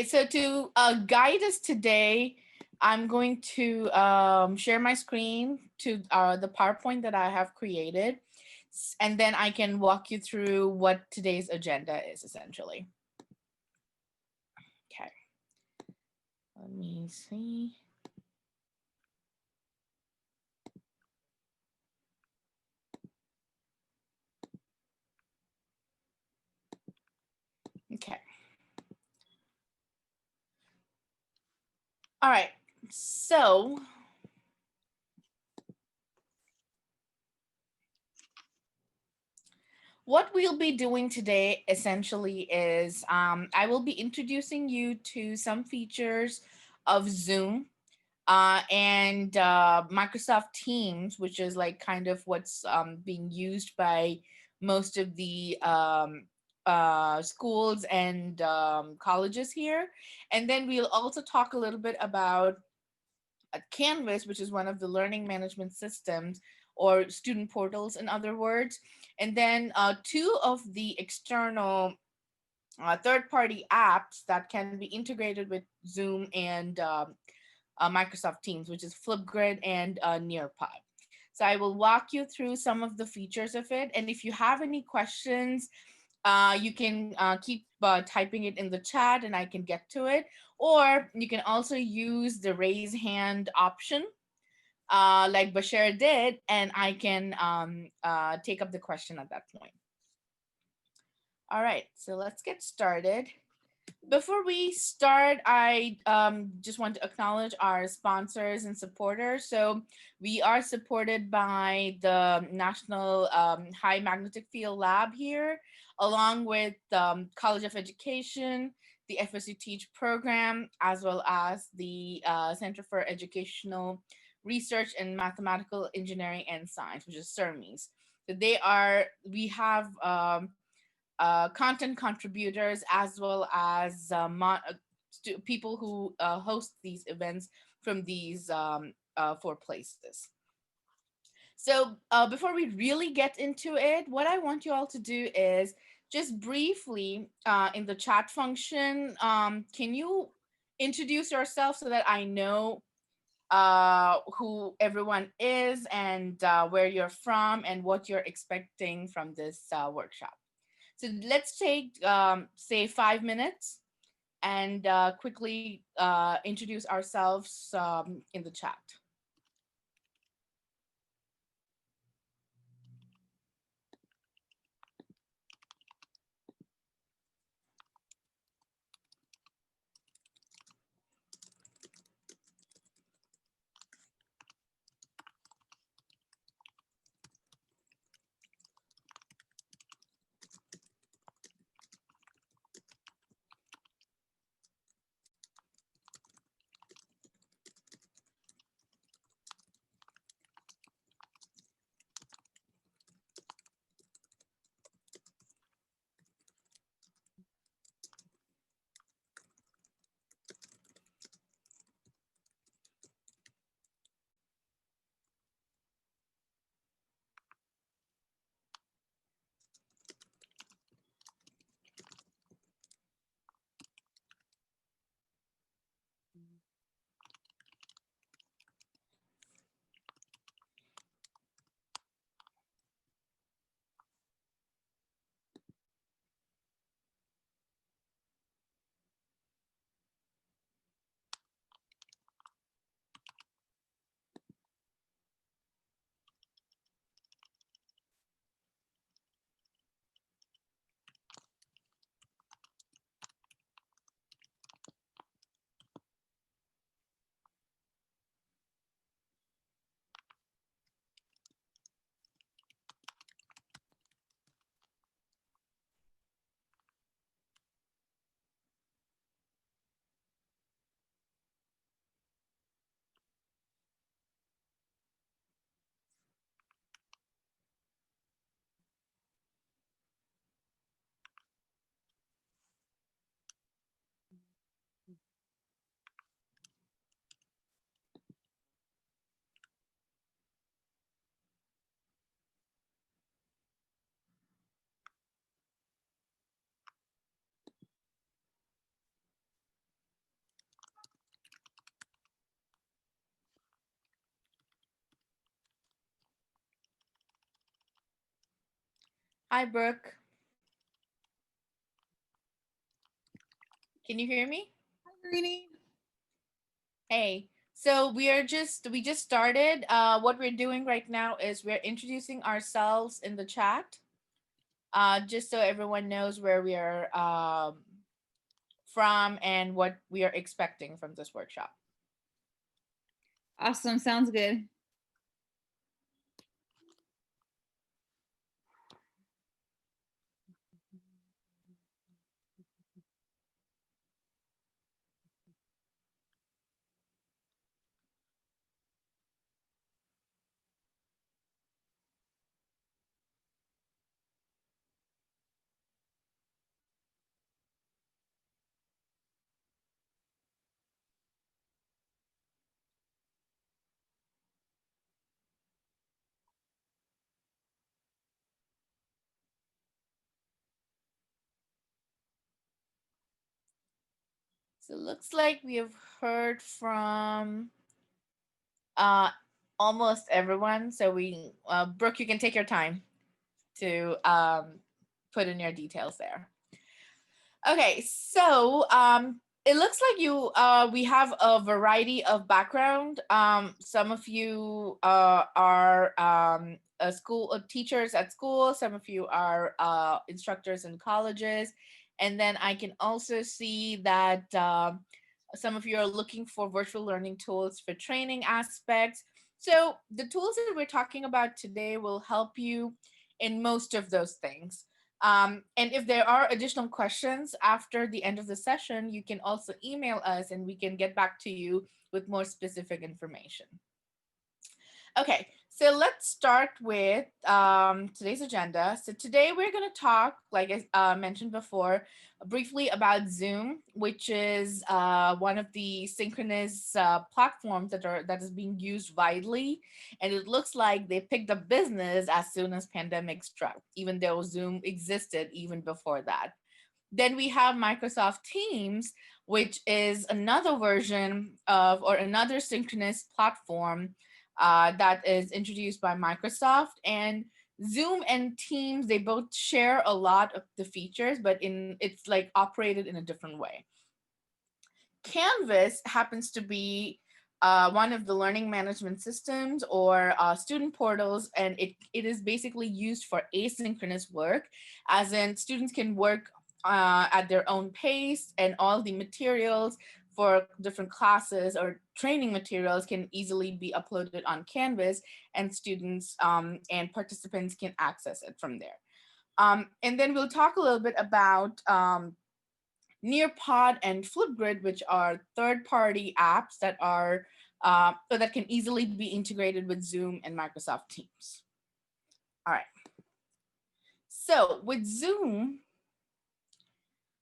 So to guide us today, I'm going to share my screen to the PowerPoint that I have created, and then I can walk you through what today's agenda is essentially. Okay, let me see. Okay. All right. So what we'll be doing today essentially is I will be introducing you to some features of Zoom and Microsoft Teams, which is like kind of what's being used by most of the schools and colleges here. And then we'll also talk a little bit about Canvas, which is one of the learning management systems or student portals, in other words. And then two of the external third-party apps that can be integrated with Zoom and Microsoft Teams, which is Flipgrid and Nearpod. So I will walk you through some of the features of it. And if you have any questions, you can keep typing it in the chat and I can get to it. Or you can also use the raise hand option like Bashir did, and I can take up the question at that point. All right, so let's get started. Before we start, I just want to acknowledge our sponsors and supporters. So we are supported by the National High Magnetic Field Lab here, along with College of Education, the FSU Teach program, as well as the Center for Educational Research in Mathematical Engineering and Science, which is CERMES. So we have content contributors as well as people who host these events from these four places. So before we really get into it, what I want you all to do is just briefly in the chat function, can you introduce yourself so that I know who everyone is and where you're from and what you're expecting from this workshop. So let's take, say, 5 minutes and quickly introduce ourselves in the chat. Hi, Brooke. Can you hear me? Hi, Greenie. Hey. So we just started. What we're doing right now is we're introducing ourselves in the chat, just so everyone knows where we are from and what we are expecting from this workshop. Awesome. Sounds good. So it looks like we have heard from uh, almost everyone. So Brooke, you can take your time to put in your details there. Okay, so it looks like we have a variety of background. Some of you are school teachers at school. Some of you are instructors in colleges, and then I can also see that some of you are looking for virtual learning tools for training aspects. So the tools that we're talking about today will help you in most of those things. And if there are additional questions after the end of the session, you can also email us and we can get back to you with more specific information. Okay, so let's start with today's agenda. So today we're going to talk, like I mentioned before, briefly about Zoom, which is one of the synchronous platforms that is being used widely, and it looks like they picked up business as soon as pandemic struck, even though Zoom existed even before that. Then we have Microsoft Teams, which is another version of or another synchronous platform that is introduced by Microsoft. And Zoom and Teams, they both share a lot of the features, but it's like operated in a different way. Canvas happens to be one of the learning management systems or student portals, and it is basically used for asynchronous work, as in students can work at their own pace, and all the materials for different classes or training materials can easily be uploaded on Canvas, and students and participants can access it from there. And then we'll talk a little bit about Nearpod and Flipgrid, which are third-party apps that are so that can easily be integrated with Zoom and Microsoft Teams. All right. So with Zoom,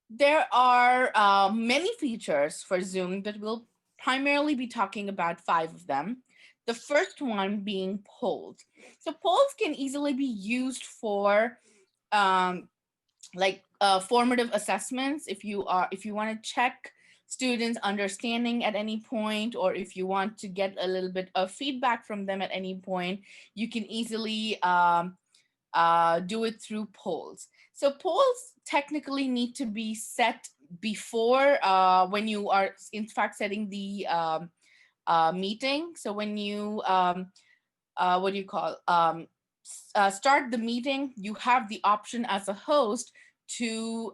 there are many features for Zoom, but we'll primarily be talking about 5 of them. The first one being polls. So polls can easily be used for um, formative assessments. If you want to check students understanding at any point, or if you want to get a little bit of feedback from them at any point, you can easily do it through polls. So polls technically need to be set before when you are in fact setting the meeting. So when you what do you call start the meeting, you have the option as a host to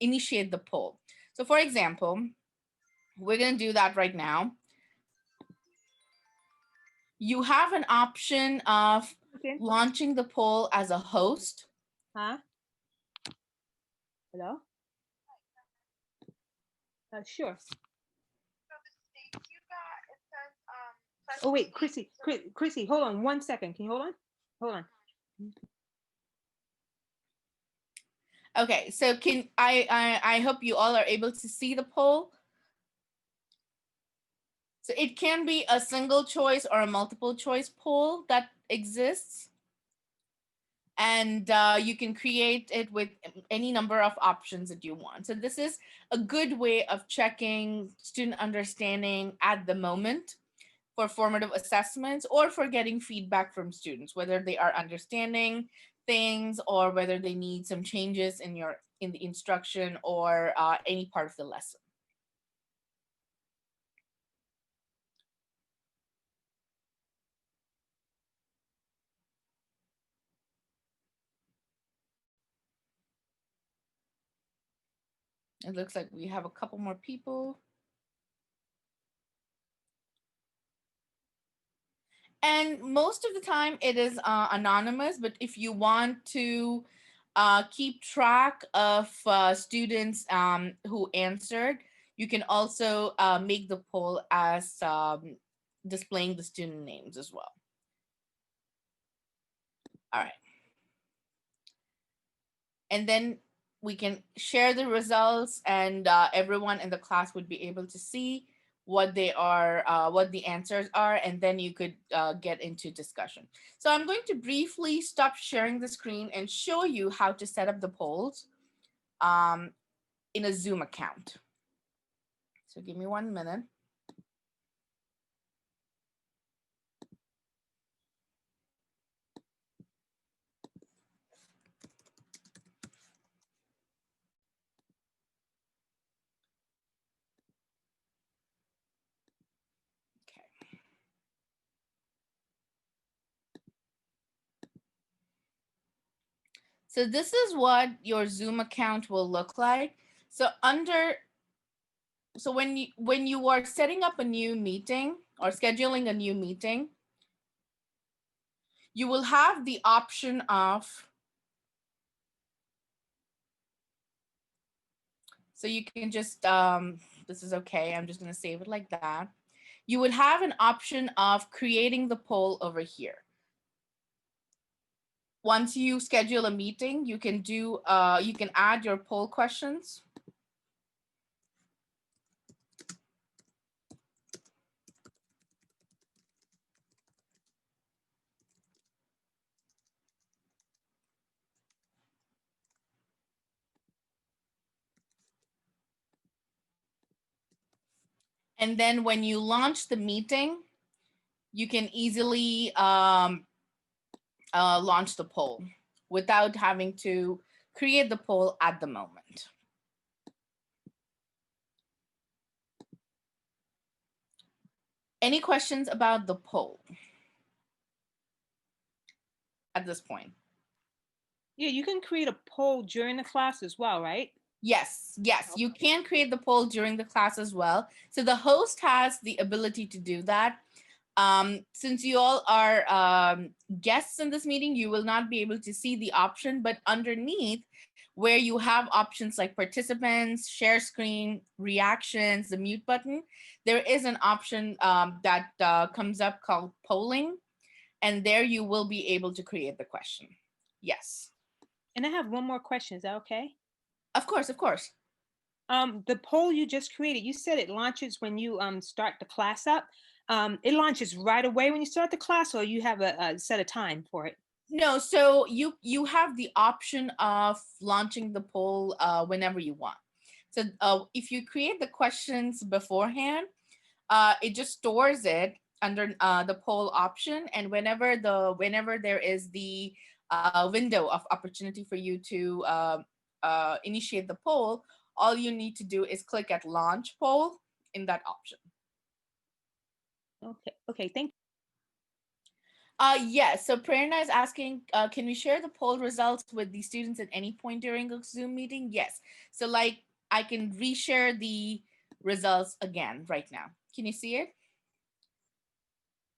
initiate the poll. So for example, we're going to do that right now. You have an option of launching the poll as a host. Huh? Hello? Sure. Oh wait, Chrissy, hold on 1 second. Can you hold on? Hold on. Okay, so I hope you all are able to see the poll. So it can be a single choice or a multiple choice poll that exists. And you can create it with any number of options that you want. So this is a good way of checking student understanding at the moment. for formative assessments or for getting feedback from students, whether they are understanding things or whether they need some changes in the instruction or any part of the lesson. It looks like we have a couple more people. And most of the time it is anonymous, but if you want to keep track of students who answered, you can also make the poll as displaying the student names as well. All right. And then we can share the results, and everyone in the class would be able to see what they are, what the answers are, and then you could get into discussion. So I'm going to briefly stop sharing the screen and show you how to set up the polls in a Zoom account. So give me 1 minute. So this is what your Zoom account will look like. So when you are setting up a new meeting or scheduling a new meeting, you will have the option of, so you can just, this is okay, I'm just gonna save it like that. You would have an option of creating the poll over here. Once you schedule a meeting, you can add your poll questions. And then when you launch the meeting, you can easily launch the poll without having to create the poll at the moment. Any questions about the poll at this point? Yeah, you can create a poll during the class as well, right? Yes, you can create the poll during the class as well. So the host has the ability to do that. Since you all are guests in this meeting, you will not be able to see the option, but underneath where you have options like participants, share screen, reactions, the mute button, there is an option that comes up called polling, and there you will be able to create the question. Yes. And I have one more question. Is that okay? Of course, of course. The poll you just created, you said it launches when you start the class up. It launches right away when you start the class, or you have a set of time for it? No, so you have the option of launching the poll whenever you want. So if you create the questions beforehand, it just stores it under the poll option, and whenever there is the window of opportunity for you to initiate the poll, all you need to do is click at launch poll in that option. Okay, thank you. Yes, so Prerna is asking, can we share the poll results with the students at any point during a Zoom meeting? Yes. So like I can reshare the results again right now. Can you see it?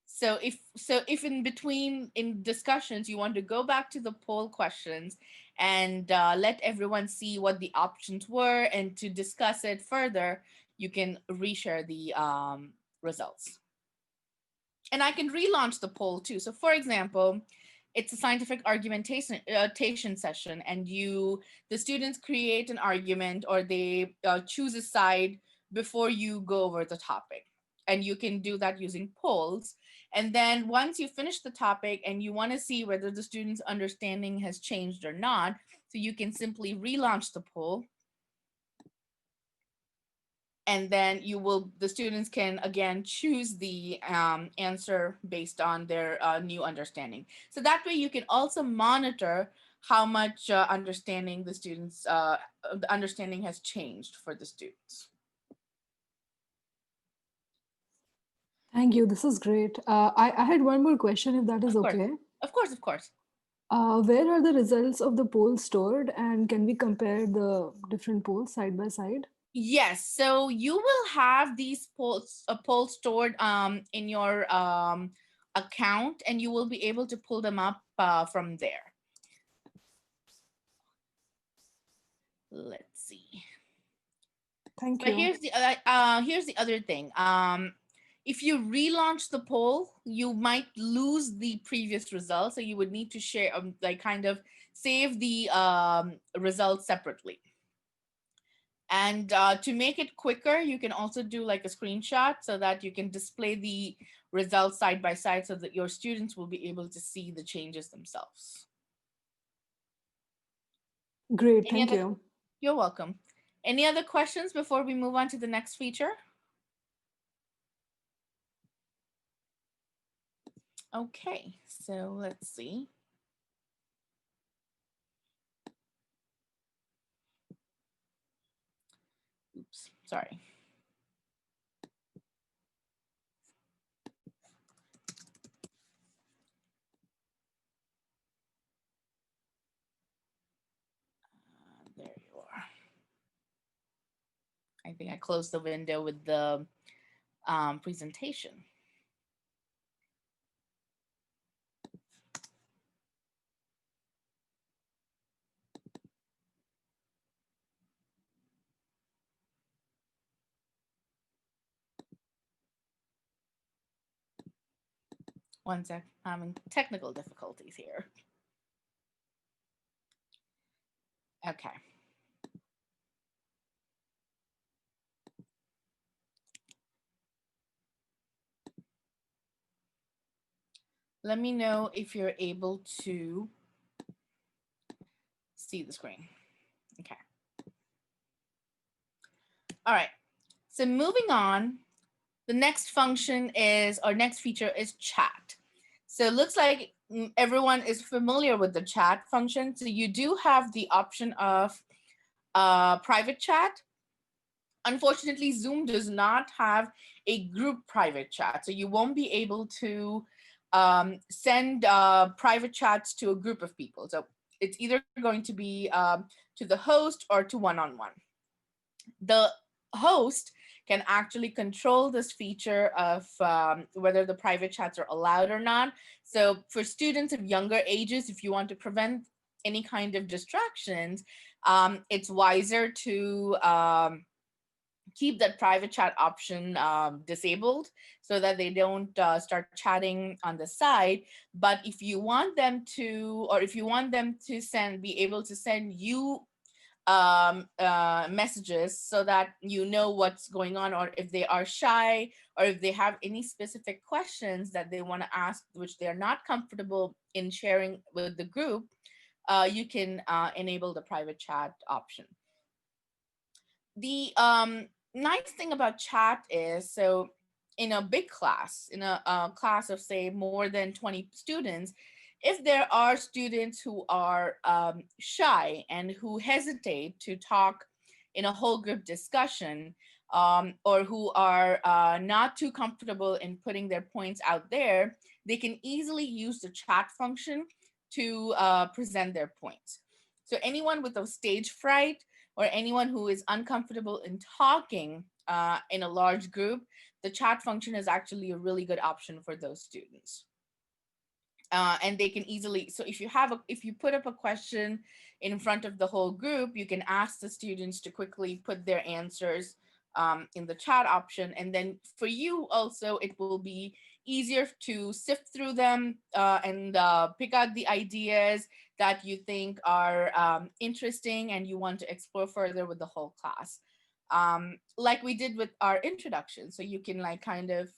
So if in between in discussions you want to go back to the poll questions and let everyone see what the options were and to discuss it further, you can reshare the results. And I can relaunch the poll too. So for example, it's a scientific argumentation session, and the students create an argument or they choose a side before you go over the topic. And you can do that using polls. And then once you finish the topic and you want to see whether the student's understanding has changed or not, so you can simply relaunch the poll and then the students can again choose the answer based on their new understanding. So that way you can also monitor how much understanding the understanding has changed for the students. Thank you. This is great. I had one more question, if that is Of course, okay. of course, of course. Where are the results of the polls stored, and can we compare the different polls side by side? Yes, so you will have these polls stored in your account, and you will be able to pull them up from there. Let's see. Thank But you. here's the other thing. If you relaunch the poll, you might lose the previous results, so you would need to share like kind of save the results separately. And to make it quicker, you can also do like a screenshot so that you can display the results side by side so that your students will be able to see the changes themselves. Great. Any Thank other? you. You're welcome. Any other questions before we move on to the next feature? Okay, so let's see. Oops, sorry. There you are. I think I closed the window with the presentation. One sec, I'm having technical difficulties here. Okay. Let me know if you're able to see the screen. Okay. All right. So moving on, the next function is, or next feature is chat. So it looks like everyone is familiar with the chat function. So you do have the option of private chat. Unfortunately, Zoom does not have a group private chat. So you won't be able to send private chats to a group of people. So it's either going to be to the host or to one-on-one. The host can actually control this feature of whether the private chats are allowed or not. So for students of younger ages, if you want to prevent any kind of distractions, it's wiser to keep that private chat option disabled so that they don't start chatting on the side. But if you want them to, or if you want them to be able to send you messages so that you know what's going on, or if they are shy, or if they have any specific questions that they want to ask which they're not comfortable in sharing with the group, you can enable the private chat option. The nice thing about chat is, so in a big class, in a class of say more than 20 students, if there are students who are shy and who hesitate to talk in a whole group discussion, or who are not too comfortable in putting their points out there, they can easily use the chat function to present their points. So anyone with a stage fright, or anyone who is uncomfortable in talking in a large group, the chat function is actually a really good option for those students. And they can easily, so if you put up a question in front of the whole group, you can ask the students to quickly put their answers in the chat option. And then for you also, it will be easier to sift through them and pick out the ideas that you think are interesting and you want to explore further with the whole class. Like we did with our introduction. So you can like kind of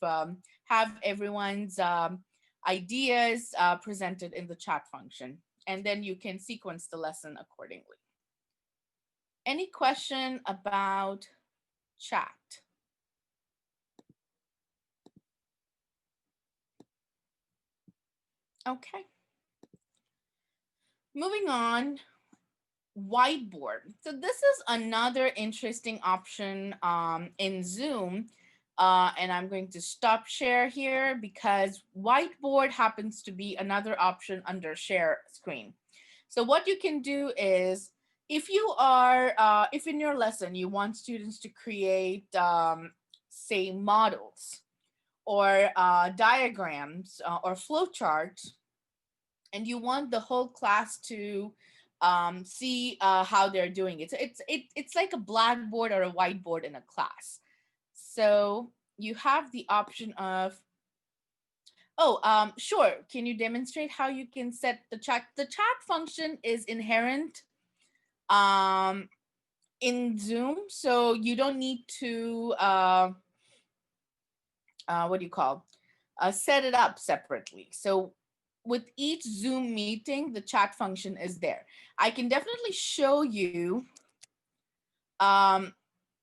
have everyone's ideas presented in the chat function, and then you can sequence the lesson accordingly. Any question about chat? Okay. Moving on, Whiteboard. So this is another interesting option in Zoom. And I'm going to stop share here because Whiteboard happens to be another option under share screen. So what you can do is, if you are, if in your lesson you want students to create, say, models or diagrams or flowcharts, and you want the whole class to see how they're doing it. So it's like a blackboard or a whiteboard in a class. So you have the option of, oh, sure. Can you demonstrate how you can set the chat? The chat function is inherent um, in Zoom, so you don't need to what do you call, set it up separately. So with each Zoom meeting, the chat function is there. I can definitely show you um,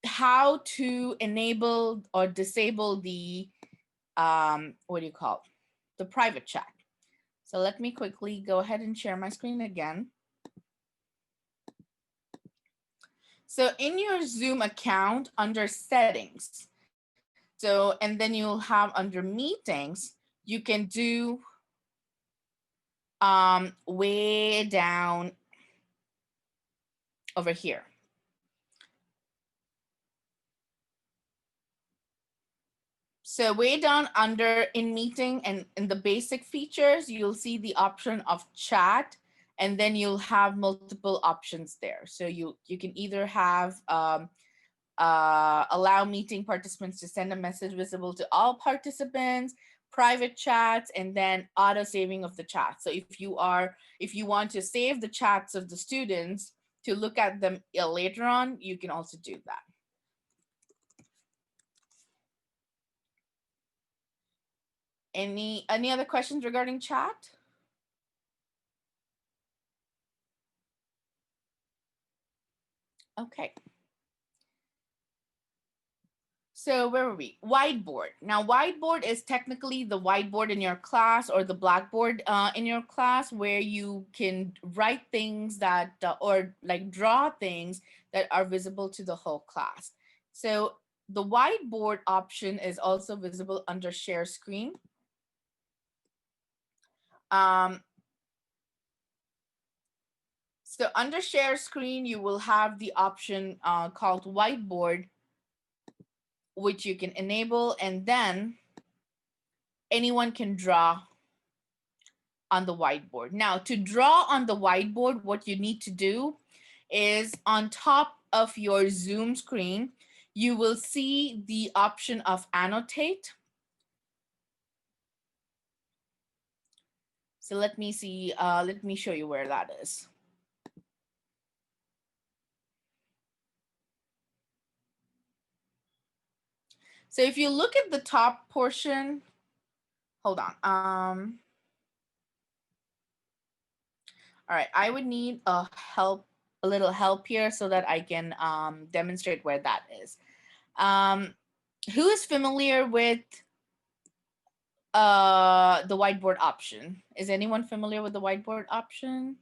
how to enable or disable the what do you call, the private chat. So let me quickly go ahead and share my screen again. So in your Zoom account under settings, so, and then you'll have under meetings, you can do way down over here. So way down under in meeting and in the basic features, you'll see the option of chat, and then you'll have multiple options there. So you can either have allow meeting participants to send a message visible to all participants, private chats, and then auto saving of the chat. So if you want to save the chats of the students to look at them later on, you can also do that. Any other questions regarding chat? Okay. So where were we? Whiteboard. Now, Whiteboard is technically the whiteboard in your class or the blackboard in your class, where you can write things that or like draw things that are visible to the whole class. So the whiteboard option is also visible under share screen. So under share screen, you will have the option called whiteboard, which you can enable, and then anyone can draw on the whiteboard. Now, to draw on the whiteboard, what you need to do is on top of your Zoom screen, you will see the option of annotate. So let me see, let me show you where that is. So if you look at the top portion, hold on. All right, I would need a little help here so that I can demonstrate where that is. Who is familiar with the whiteboard option? Is anyone familiar with the whiteboard option?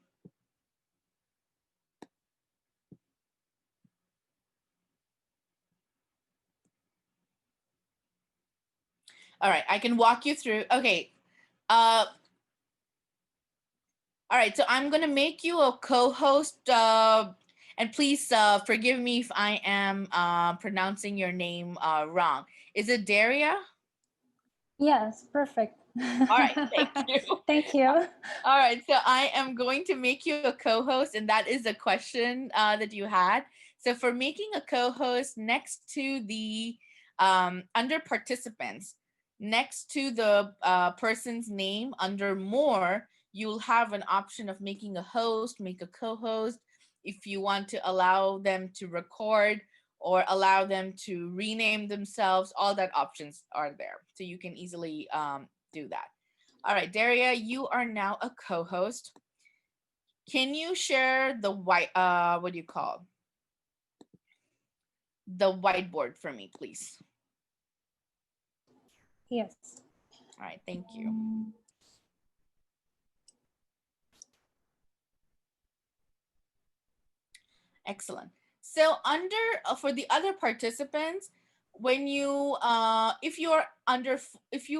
All right, I can walk you through. Okay. All right, so I'm gonna make you a co-host, and please forgive me if I am pronouncing your name wrong. Is it Daria? Yes, perfect. All right, thank you. Thank you. All right, so I am going to make you a co-host, and that is a question that you had. So for making a co-host, next to the under participants, next to the person's name under more, you'll have an option of making a host, make a co-host. If you want to allow them to record or allow them to rename themselves, all that options are there. So you can easily do that. All right, Daria, you are now a co-host. Can you share the what do you call, the whiteboard for me, please? Yes. All right, thank you. Excellent. So under for the other participants, when you if you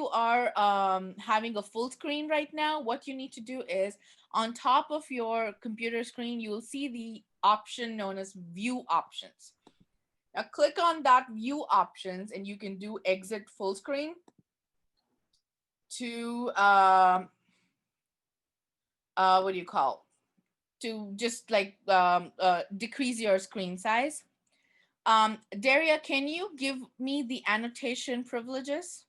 are having a full screen right now, what you need to do is on top of your computer screen, you will see the option known as view options. Now click on that view options and you can do exit full screen to what do you call, to just like decrease your screen size. Daria, can you give me the annotation privileges?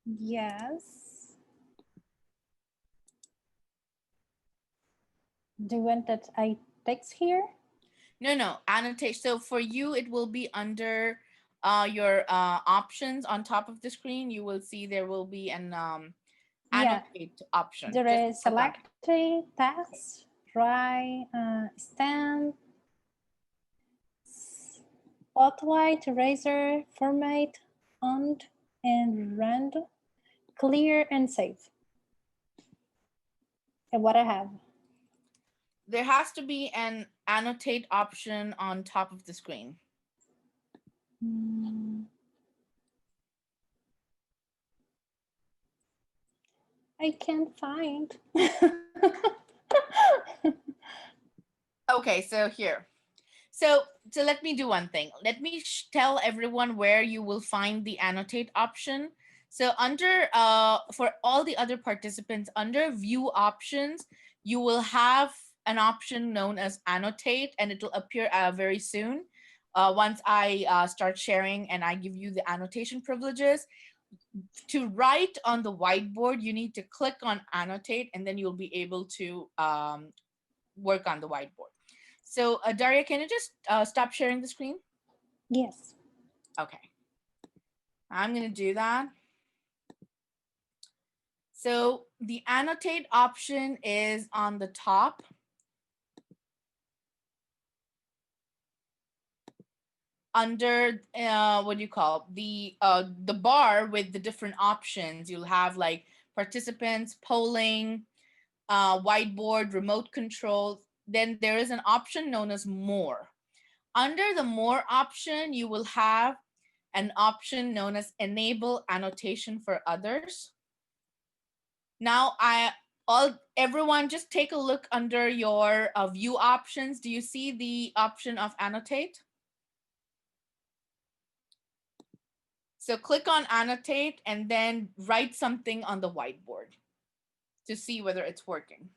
Yes. Do you want that I text here? No, annotation. So for you, it will be under your options on top of the screen. You will see there will be an annotate option. There Just is click on it. select a text, write, stamp, spotlight, eraser, format, undo, and random, clear, and save. And what I have. There has to be an annotate option on top of the screen. I can't find. Okay, so here. So let me do one thing. Let me tell everyone where you will find the annotate option. So under, for all the other participants, under view options, you will have an option known as annotate, and it'll appear very soon. Once I start sharing and I give you the annotation privileges. To write on the whiteboard, you need to click on annotate, and then you'll be able to work on the whiteboard. So Daria, can you just stop sharing the screen? Yes. Okay. I'm going to do that. So the annotate option is on the top. Under what do you call the bar with the different options, you'll have like participants, polling, whiteboard, remote control. Then there is an option known as more. Under the more option, you will have an option known as enable annotation for others. Now everyone just take a look under your view options. Do you see the option of annotate? So click on annotate and then write something on the whiteboard to see whether it's working.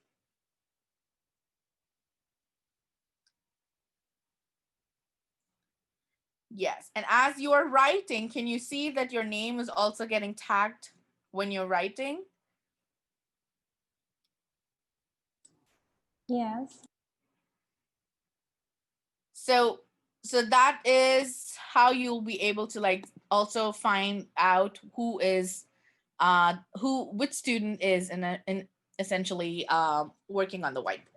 Yes, and as you are writing, can you see that your name is also getting tagged when you're writing? Yes. So that is how you'll be able to like also find out who is which student is in essentially working on the whiteboard.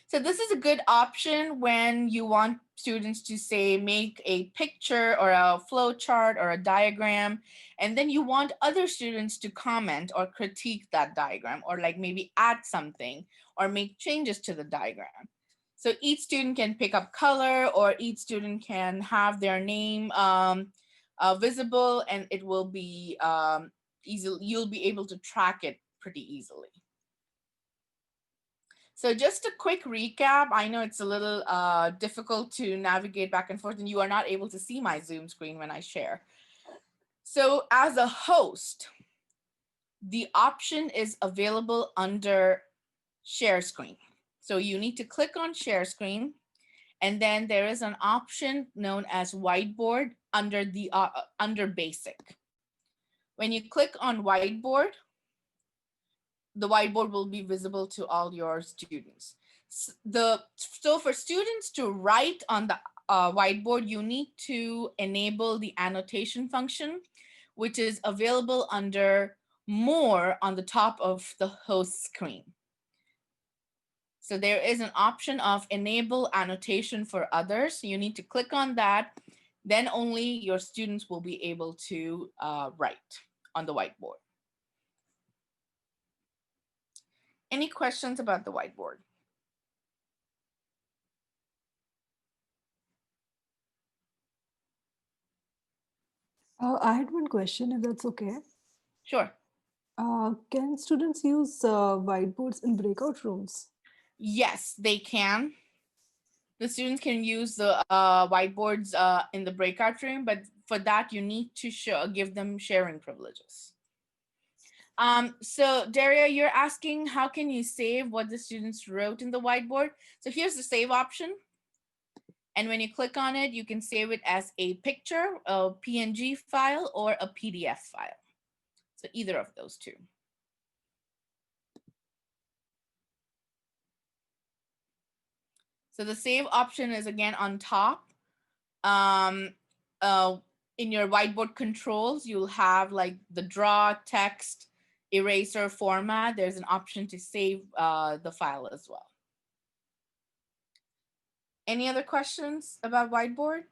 So this is a good option when you want students to say make a picture or a flow chart or a diagram, and then you want other students to comment or critique that diagram or like maybe add something or make changes to the diagram. So each student can pick up color, or each student can have their name visible, and it will be easy. You'll be able to track it pretty easily. So just a quick recap. I know it's a little difficult to navigate back and forth, and you are not able to see my Zoom screen when I share. So as a host, the option is available under share screen. So you need to click on share screen, and then there is an option known as whiteboard under the under basic. When you click on whiteboard, the whiteboard will be visible to all your students. So for students to write on the whiteboard, you need to enable the annotation function, which is available under more on the top of the host screen. So there is an option of enable annotation for others. You need to click on that. then only your students will be able to write on the whiteboard. Any questions about the whiteboard? I had one question, if that's okay. Sure. Can students use whiteboards in breakout rooms? Yes, they can. The students can use the whiteboards in the breakout room, but for that you need to give them sharing privileges. So Daria, you're asking how can you save what the students wrote in the whiteboard? So here's the save option. And when you click on it, you can save it as a picture, a PNG file, or a PDF file. So either of those two. So the save option is again on top. In your whiteboard controls, you'll have like the draw, text, eraser format. There's an option to save the file as well. Any other questions about whiteboard?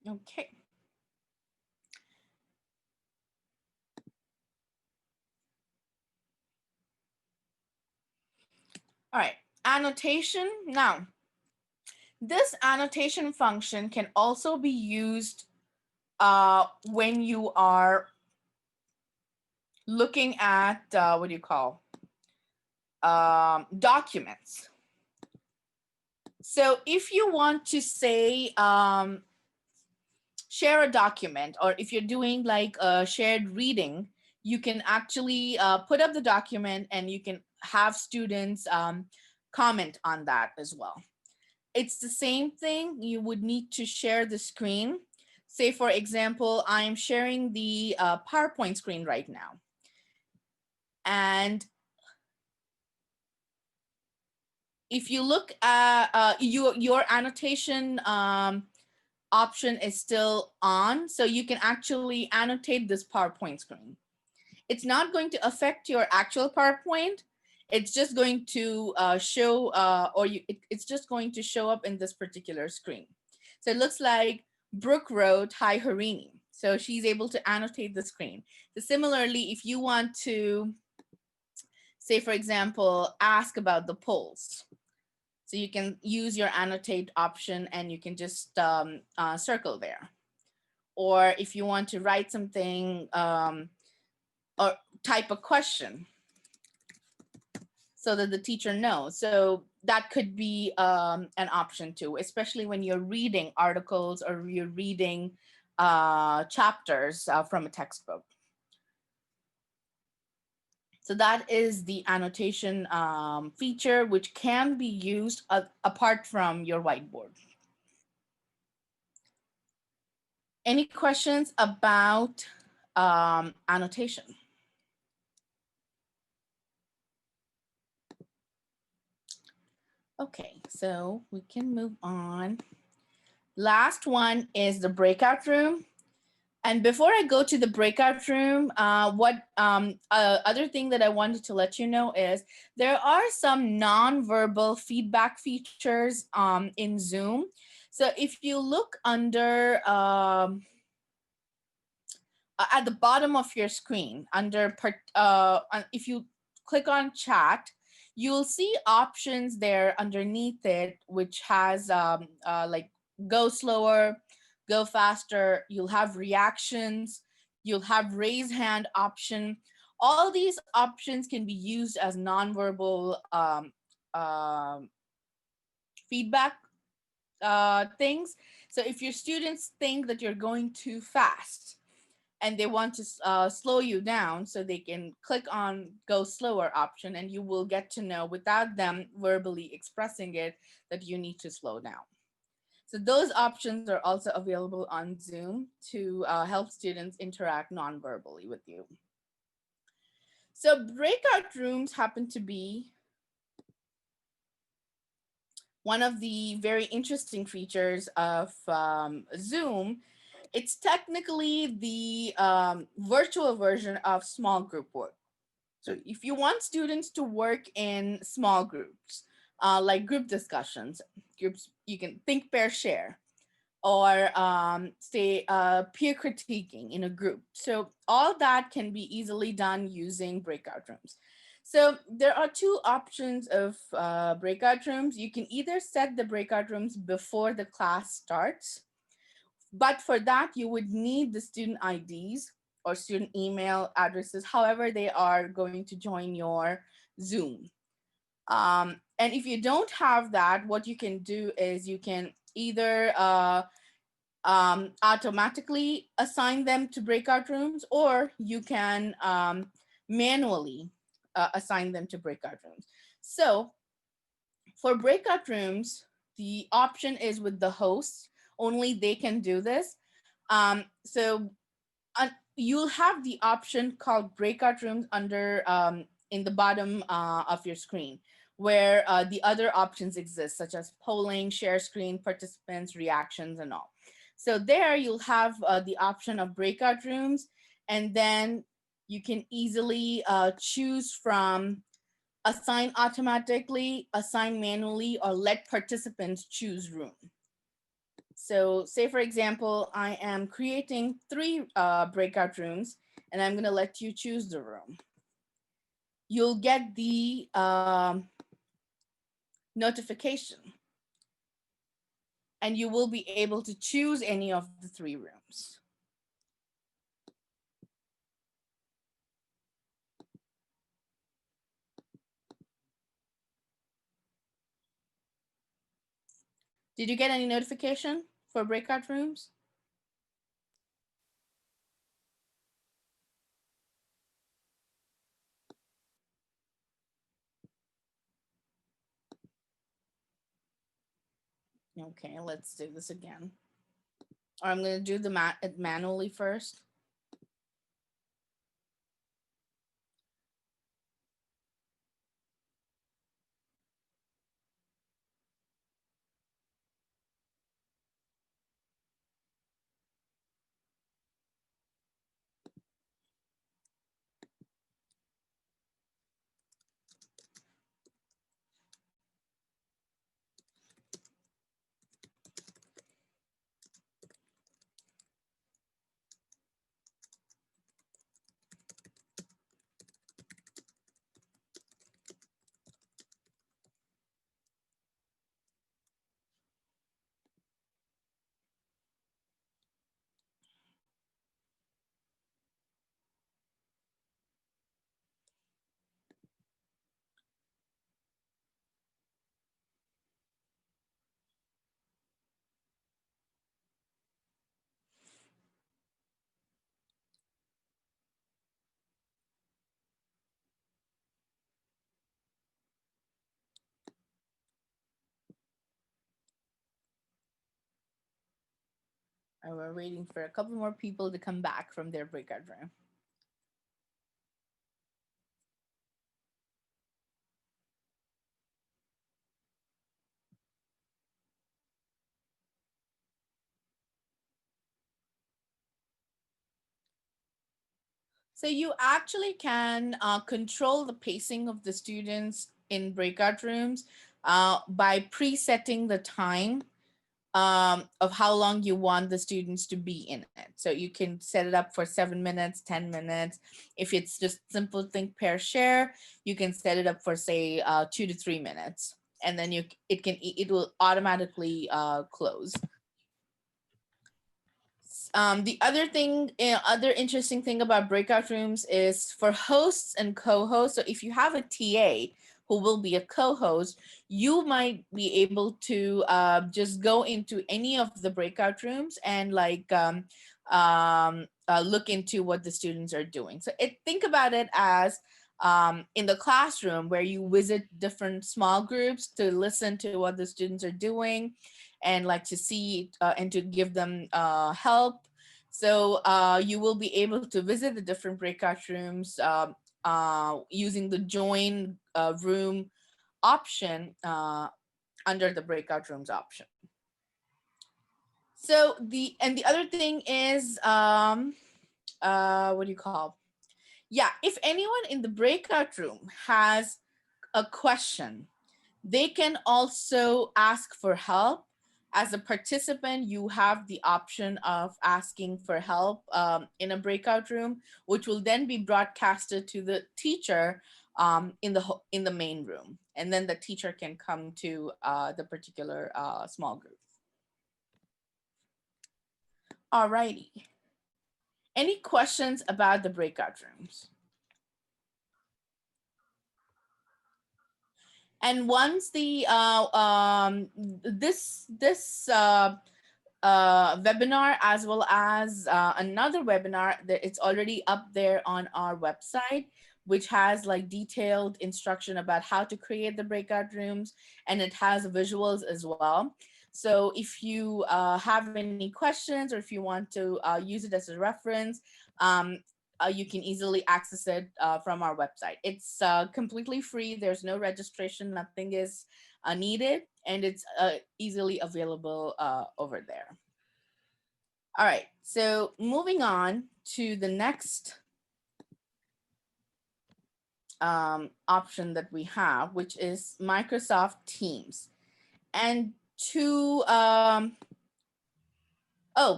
Okay. All right, annotation. Now, this annotation function can also be used when you are looking at, what do you call, documents. So if you want to say, share a document, or if you're doing like a shared reading, you can actually put up the document and you can have students comment on that as well. It's the same thing. You would need to share the screen. Say, for example, I'm sharing the PowerPoint screen right now. And if you look at your annotation option is still on, so you can actually annotate this PowerPoint screen. It's not going to affect your actual PowerPoint. It's just going to show, it's just going to show up in this particular screen. So it looks like Brooke wrote, "Hi, Harini." So she's able to annotate the screen. So similarly, if you want to, say, for example, ask about the polls, so you can use your annotate option and you can just circle there. Or if you want to write something or type a question so that the teacher knows. So that could be an option too, especially when you're reading articles or you're reading chapters from a textbook. So that is the annotation feature, which can be used apart from your whiteboard. Any questions about annotation? Okay, so we can move on. Last one is the breakout room. And before I go to the breakout room, other thing that I wanted to let you know is there are some non-verbal feedback features in Zoom. So if you look under, at the bottom of your screen, under, if you click on chat, you'll see options there underneath it, which has like go slower, go faster. You'll have reactions, you'll have raise hand option. All these options can be used as nonverbal feedback things. So if your students think that you're going too fast and they want to slow you down, so they can click on go slower option, and you will get to know without them verbally expressing it that you need to slow down. So those options are also available on Zoom to help students interact non-verbally with you. So breakout rooms happen to be one of the very interesting features of Zoom. It's technically the virtual version of small group work. So if you want students to work in small groups, like group discussions, groups, you can think, pair, share, or say peer critiquing in a group. So all that can be easily done using breakout rooms. So there are two options of breakout rooms. You can either set the breakout rooms before the class starts, but for that you would need the student IDs or student email addresses, however they are going to join your Zoom. And if you don't have that, what you can do is you can either automatically assign them to breakout rooms, or you can manually assign them to breakout rooms. So for breakout rooms, the option is with the host. Only they can do this. So you'll have the option called breakout rooms under in the bottom of your screen, where the other options exist, such as polling, share screen, participants, reactions, and all. So there you'll have the option of breakout rooms, and then you can easily choose from assign automatically, assign manually, or let participants choose room. So say, for example, I am creating 3 breakout rooms, and I'm going to let you choose the room. You'll get the notification, and you will be able to choose any of the 3 rooms. Did you get any notification for breakout rooms? Okay, let's do this again. Or I'm going to do the manually first. And we're waiting for a couple more people to come back from their breakout room. So you actually can control the pacing of the students in breakout rooms by presetting the time of how long you want the students to be in it. So you can set it up for 7 minutes, 10 minutes. If it's just simple think, pair, share, you can set it up for say 2 to 3 minutes, and then it will automatically close. The other interesting thing about breakout rooms is for hosts and co-hosts. So if you have a TA who will be a co-host, you might be able to just go into any of the breakout rooms and look into what the students are doing. So think about it as in the classroom where you visit different small groups to listen to what the students are doing, and like to see and to give them help. So you will be able to visit the different breakout rooms using the join room option under the breakout rooms option. So the other thing is what do you call? Yeah, if anyone in the breakout room has a question, they can also ask for help. As a participant, you have the option of asking for help in a breakout room, which will then be broadcasted to the teacher in the main room, and then the teacher can come to the particular small group. Alrighty. Any questions about the breakout rooms? And once the this webinar, as well as another webinar that it's already up there on our website, which has like detailed instruction about how to create the breakout rooms, and it has visuals as well. So if you have any questions, or if you want to use it as a reference, you can easily access it from our website. It's completely free. There's no registration, nothing is needed, and it's easily available over there. All right, so moving on to the next option that we have, which is Microsoft Teams. And to,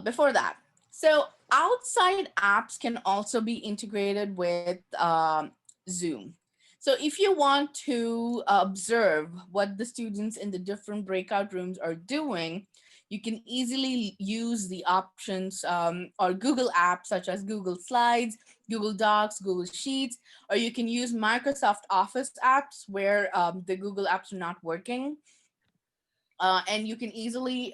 before that, so outside apps can also be integrated with Zoom. So if you want to observe what the students in the different breakout rooms are doing, you can easily use the options or Google apps such as Google Slides, Google Docs, Google Sheets, or you can use Microsoft Office apps where the Google apps are not working. And you can easily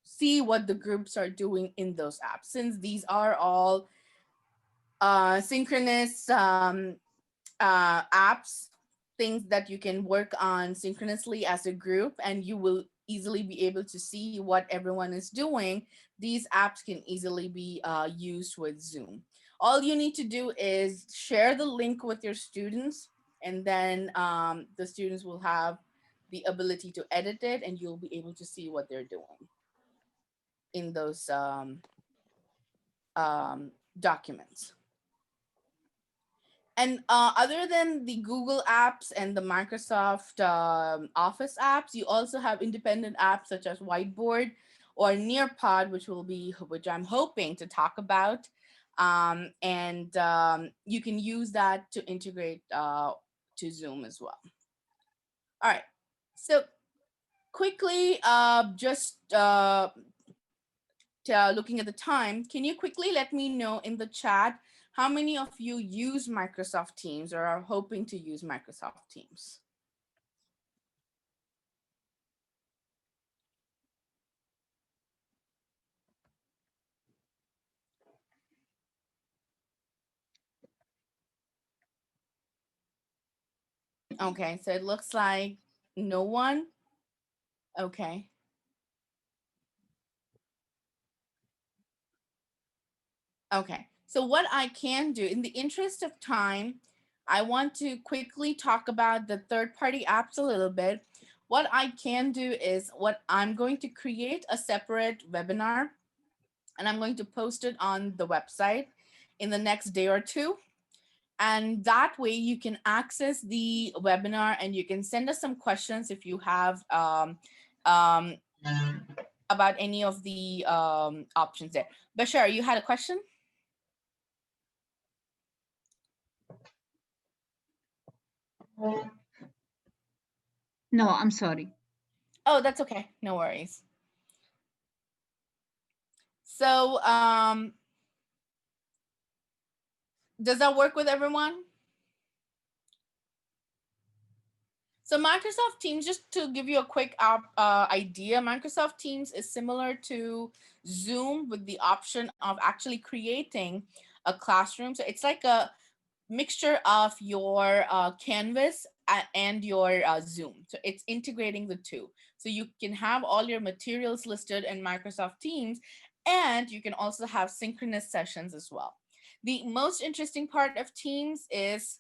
see what the groups are doing in those apps, since these are all synchronous apps, things that you can work on synchronously as a group, and you will easily be able to see what everyone is doing. These apps can easily be used with Zoom. All you need to do is share the link with your students, and then the students will have the ability to edit it, and you'll be able to see what they're doing in those documents. And other than the Google apps and the Microsoft Office apps, you also have independent apps such as Whiteboard or Nearpod, which I'm hoping to talk about. And you can use that to integrate to Zoom as well. All right, so quickly, just looking at the time, can you quickly let me know in the chat how many of you use Microsoft Teams or are hoping to use Microsoft Teams? Okay, so it looks like no one. Okay. Okay, so what I can do in the interest of time, I want to quickly talk about the third-party apps a little bit. What I can do is I'm going to create a separate webinar, and I'm going to post it on the website in the next day or two. And that way you can access the webinar, and you can send us some questions if you have about any of the options there. Bashar, you had a question? No, I'm sorry. Oh, that's okay. No worries. So does that work with everyone? So Microsoft Teams, just to give you a quick idea, Microsoft Teams is similar to Zoom with the option of actually creating a classroom. So it's like a mixture of your Canvas and your Zoom. So it's integrating the two. So you can have all your materials listed in Microsoft Teams, and you can also have synchronous sessions as well. The most interesting part of Teams is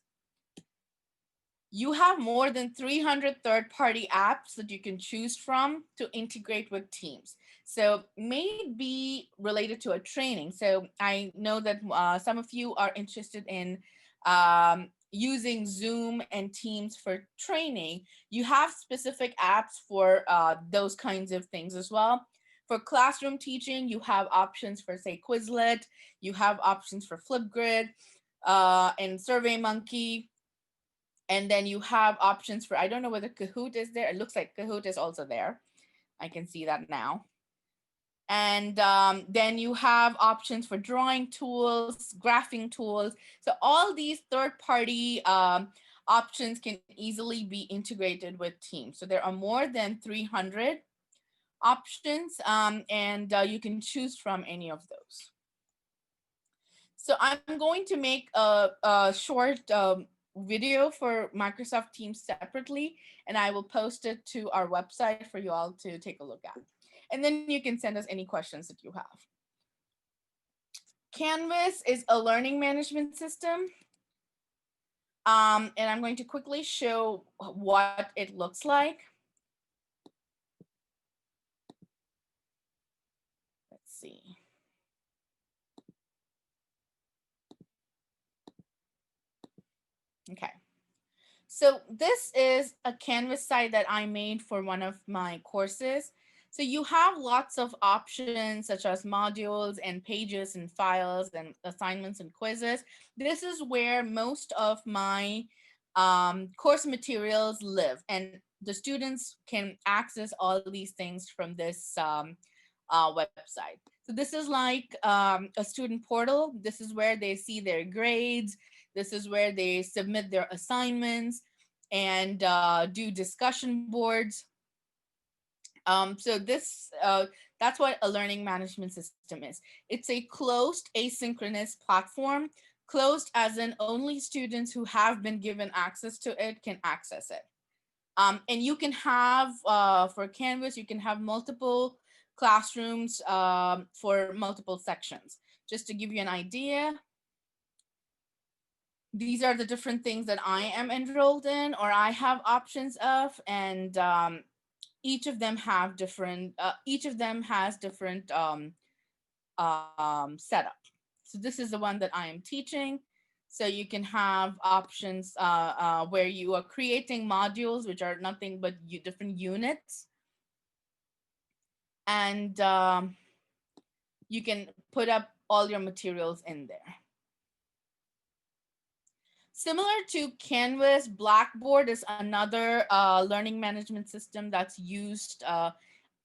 you have more than 300 third-party apps that you can choose from to integrate with Teams. So may be related to a training. So I know that some of you are interested in using Zoom and Teams for training. You have specific apps for those kinds of things as well. For classroom teaching, you have options for, say, Quizlet. You have options for Flipgrid and SurveyMonkey. And then you have options for, I don't know whether Kahoot is there. It looks like Kahoot is also there. I can see that now. And then you have options for drawing tools, graphing tools. So all these third-party options can easily be integrated with Teams. So there are more than 300 options, and you can choose from any of those. So I'm going to make a short video for Microsoft Teams separately, and I will post it to our website for you all to take a look at. And then you can send us any questions that you have. Canvas is a learning management system. And I'm going to quickly show what it looks like. Let's see. Okay. So this is a Canvas site that I made for one of my courses. So you have lots of options such as modules and pages and files and assignments and quizzes. This is where most of my course materials live, and the students can access all these things from this website. So this is like a student portal. This is where they see their grades. This is where they submit their assignments and do discussion boards. So this that's what a learning management system is. It's a closed asynchronous platform. Closed as in only students who have been given access to it can access it. And you can have, for Canvas, you can have multiple classrooms for multiple sections. Just to give you an idea, these are the different things that I am enrolled in or I have options of, and each of them have different, setup. So this is the one that I am teaching. So you can have options where you are creating modules, which are nothing but different units. And you can put up all your materials in there. Similar to Canvas, Blackboard is another learning management system that's used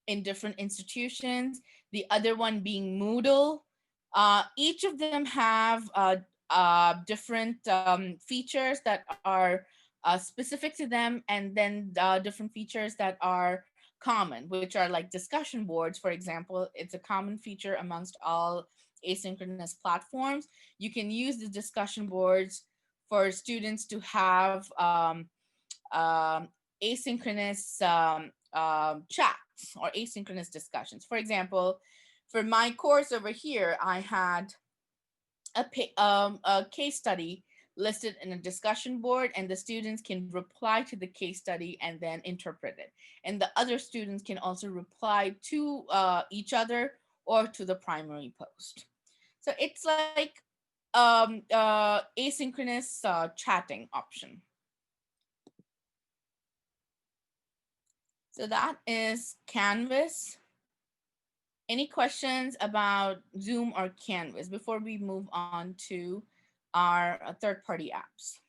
in different institutions. The other one being Moodle. Each of them have different features that are specific to them, and then different features that are common, which are like discussion boards, for example. It's a common feature amongst all asynchronous platforms. You can use the discussion boards for students to have asynchronous chats or asynchronous discussions. For example, for my course over here, I had a case study listed in a discussion board, and the students can reply to the case study and then interpret it. And the other students can also reply to each other or to the primary post. So it's like asynchronous chatting option. So that is Canvas. Any questions about Zoom or Canvas before we move on to our third-party apps?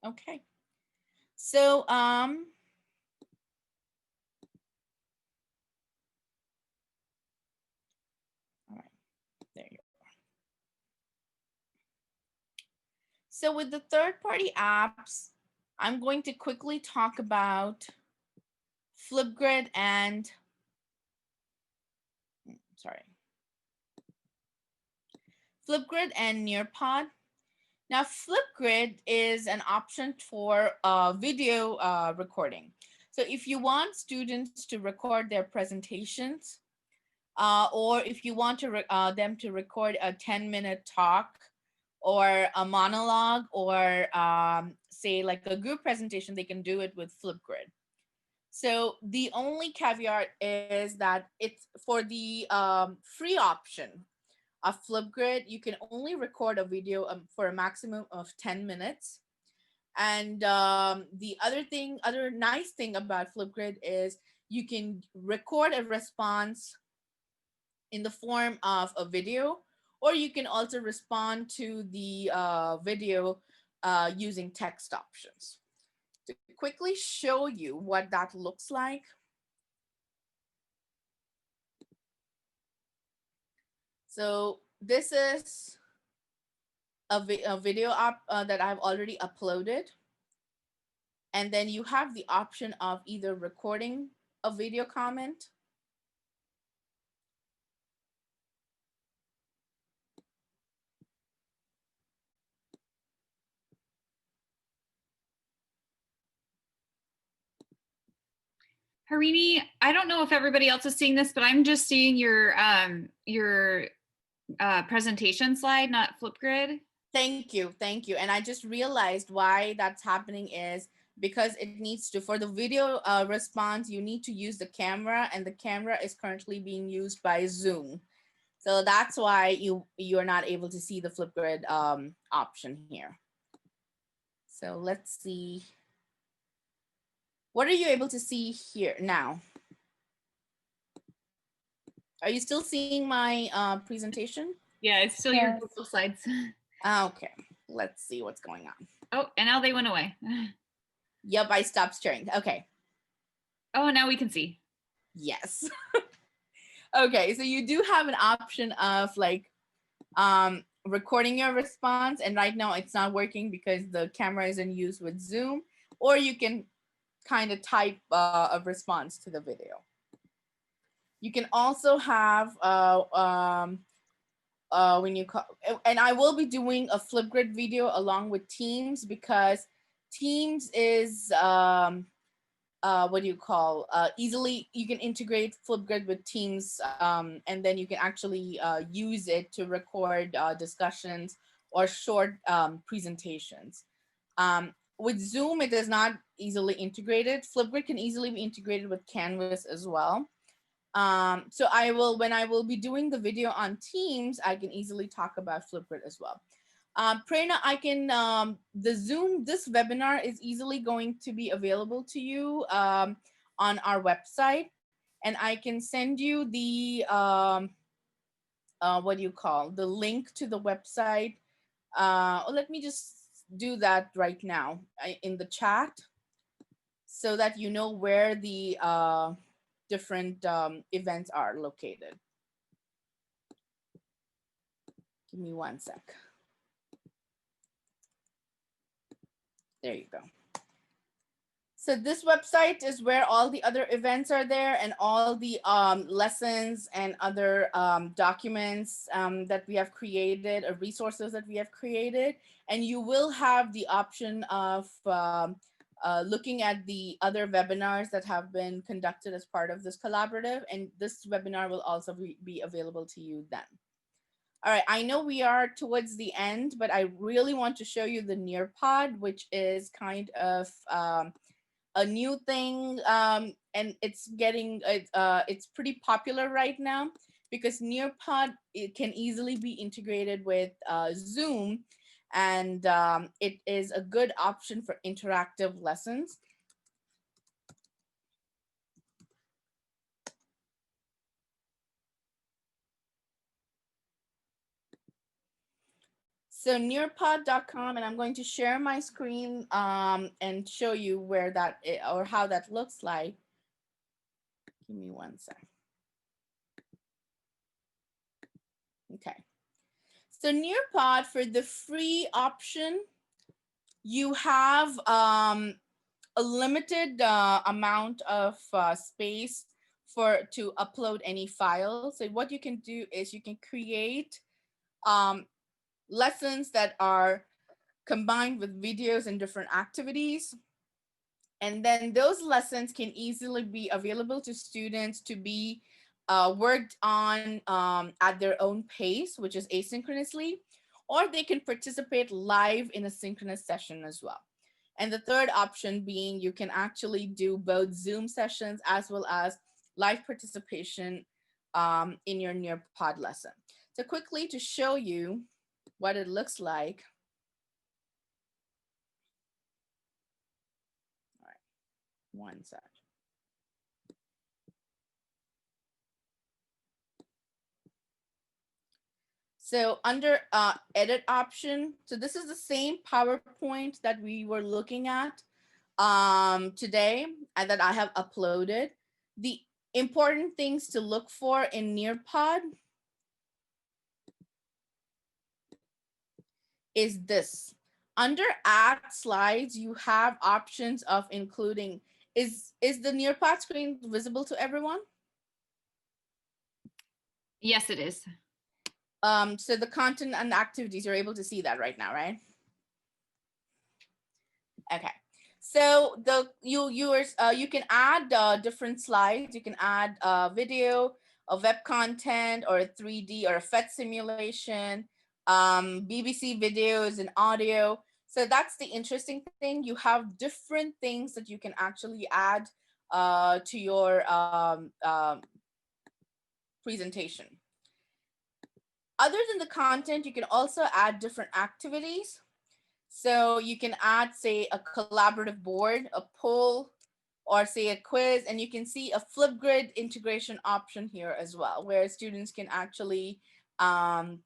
Okay. So all right, there you go. So with the third-party apps, I'm going to quickly talk about Flipgrid and, Flipgrid and Nearpod. Now, Flipgrid is an option for video recording. So if you want students to record their presentations, or if you want to them to record a 10-minute talk or a monologue, or say like a group presentation, they can do it with Flipgrid. So the only caveat is that it's for the free option of Flipgrid, you can only record a video for a maximum of 10 minutes. And the other nice thing about Flipgrid is you can record a response in the form of a video, or you can also respond to the video using text options. To quickly show you what that looks like. So this is a video that I've already uploaded. And then you have the option of either recording a video comment, Harini, I don't know if everybody else is seeing this, but I'm just seeing your presentation slide, not Flipgrid. Thank you. And I just realized why that's happening is because it needs to, for the video response, you need to use the camera, and the camera is currently being used by Zoom. So that's why you're not able to see the Flipgrid option here. So let's see. What are you able to see here now? Are you still seeing my presentation? Yeah, it's still your Google Slides. Okay, let's see what's going on. Oh, and now they went away. Yep, I stopped sharing. Okay. Oh, now we can see. Yes. Okay, so you do have an option of like recording your response, and right now it's not working because the camera is in use with Zoom, or you can kind of type a response to the video. You can also have when you call, and I will be doing a Flipgrid video along with Teams, because Teams is what do you call, easily you can integrate Flipgrid with Teams, and then you can actually use it to record discussions or short presentations. With Zoom, it is not easily integrated. Flipgrid can easily be integrated with Canvas as well. So when I will be doing the video on Teams, I can easily talk about Flipgrid as well. Prerna, I can, this webinar is easily going to be available to you on our website, and I can send you the, what do you call, the link to the website. Let me just do that right now in the chat so that you know where the different events are located. Give me one sec. There you go. So this website is where all the other events are there, and all the lessons and other documents that we have created, or resources that we have created. And you will have the option of looking at the other webinars that have been conducted as part of this collaborative, and this webinar will also be available to you then. All right, I know we are towards the end, but I really want to show you the Nearpod, which is kind of a new thing, and it's getting, it's pretty popular right now, because Nearpod, it can easily be integrated with Zoom, and it is a good option for interactive lessons. So nearpod.com, and I'm going to share my screen and show you where that is, or how that looks like. Give me one sec. Okay. So Nearpod, for the free option, you have a limited amount of space to upload any file. So what you can do is you can create lessons that are combined with videos and different activities. And then those lessons can easily be available to students to be worked on at their own pace, which is asynchronously. or they can participate live in a synchronous session as well. And the third option being you can actually do both Zoom sessions as well as live participation in your Nearpod lesson. So quickly to show you what it looks like. All right, one sec. So under edit option, so this is the same PowerPoint that we were looking at today and that I have uploaded. The important things to look for in Nearpod is this. Under add slides, you have options of including, is the Nearpod screen visible to everyone? Yes, it is. So the content and activities, you're able to see that right now, right? Okay. So you can add different slides. You can add video, a web content, or a 3D or a FET simulation, BBC videos and audio. So that's the interesting thing. You have different things that you can actually add to your presentation. Other than the content, you can also add different activities. So you can add, say, a collaborative board, a poll, or say a quiz, and you can see a Flipgrid integration option here as well, where students can actually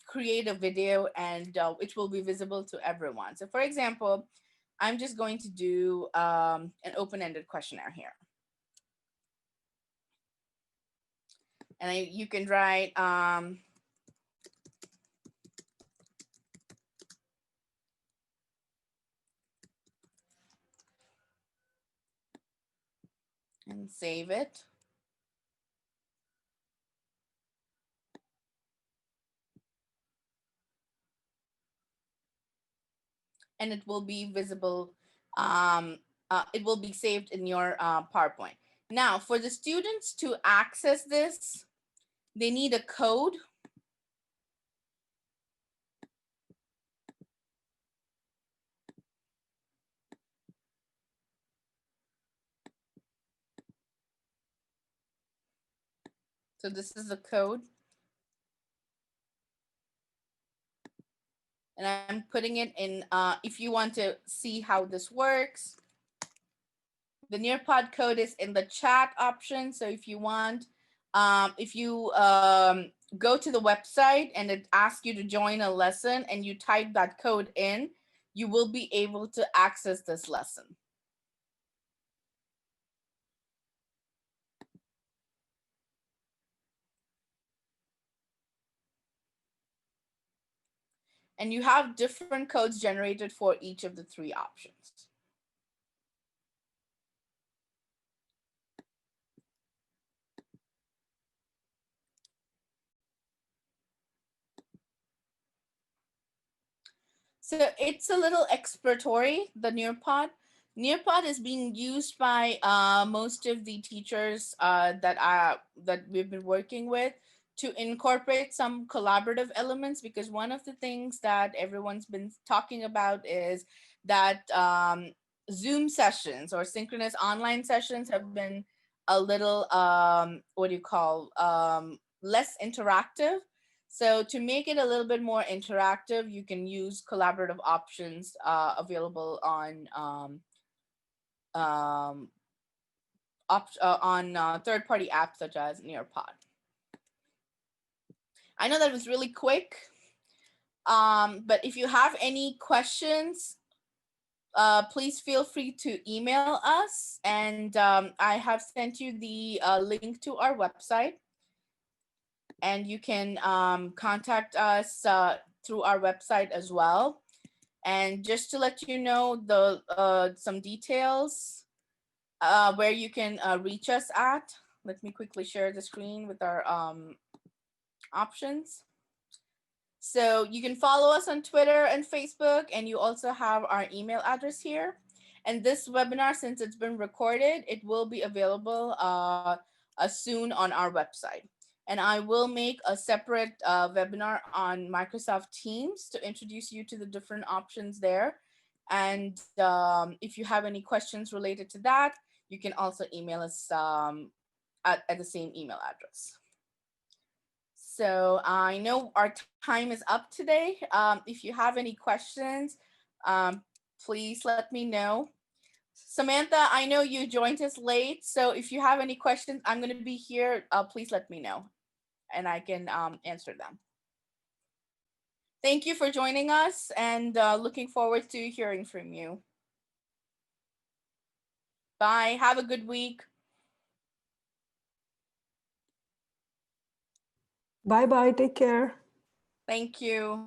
create a video and it will be visible to everyone. So for example, I'm just going to do an open-ended questionnaire here. And you can write, and save it. And it will be visible. It will be saved in your PowerPoint. Now, for the students to access this, they need a code. So this is the code. And I'm putting it in, if you want to see how this works, the Nearpod code is in the chat option. So if you want, if you go to the website and it asks you to join a lesson and you type that code in, you will be able to access this lesson. And you have different codes generated for each of the three options. So it's a little exploratory, the Nearpod. Nearpod is being used by most of the teachers that we've been working with to incorporate some collaborative elements, because one of the things that everyone's been talking about is that Zoom sessions or synchronous online sessions have been a little, less interactive. So to make it a little bit more interactive, you can use collaborative options available on third-party apps such as Nearpod. I know that was really quick, but if you have any questions, please feel free to email us. And I have sent you the link to our website. And you can contact us through our website as well. And just to let you know some details where you can reach us at, let me quickly share the screen with our options. So you can follow us on Twitter and Facebook, and you also have our email address here. And this webinar, since it's been recorded, it will be available soon on our website. And I will make a separate webinar on Microsoft Teams to introduce you to the different options there. And if you have any questions related to that, you can also email us at the same email address. So I know our time is up today. If you have any questions, please let me know. Samantha, I know you joined us late, so if you have any questions, I'm going to be here. Please let me know, and I can answer them. Thank you for joining us, and looking forward to hearing from you. Bye. Have a good week. Bye-bye. Take care. Thank you.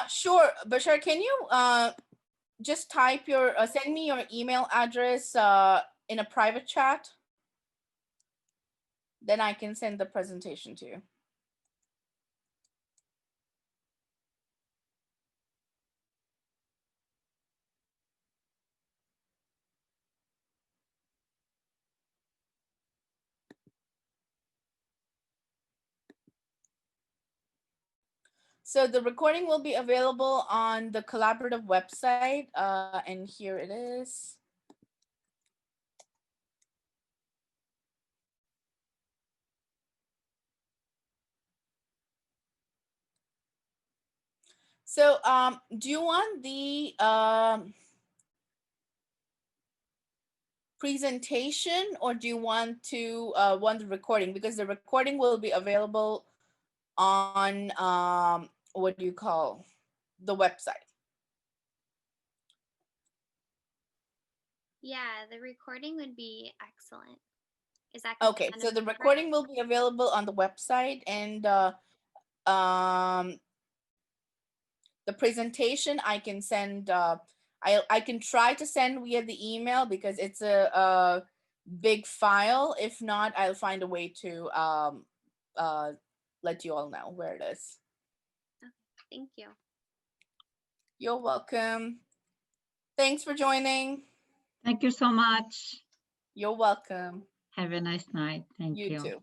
Sure, Bashar, can you just type your, send me your email address in a private chat? Then I can send the presentation to you. So the recording will be available on the collaborative website, and here it is. So do you want the presentation, or do you want to want the recording? Because the recording will be available on what do you call the website? Yeah, the recording would be excellent. Is that Okay? So the recording will be available on the website, and the presentation I can send. I can try to send via the email because it's a big file. If not, I'll find a way to let you all know where it is. Okay, thank you. You're welcome. Thanks for joining. Thank you so much. You're welcome. Have a nice night. Thank you. You too.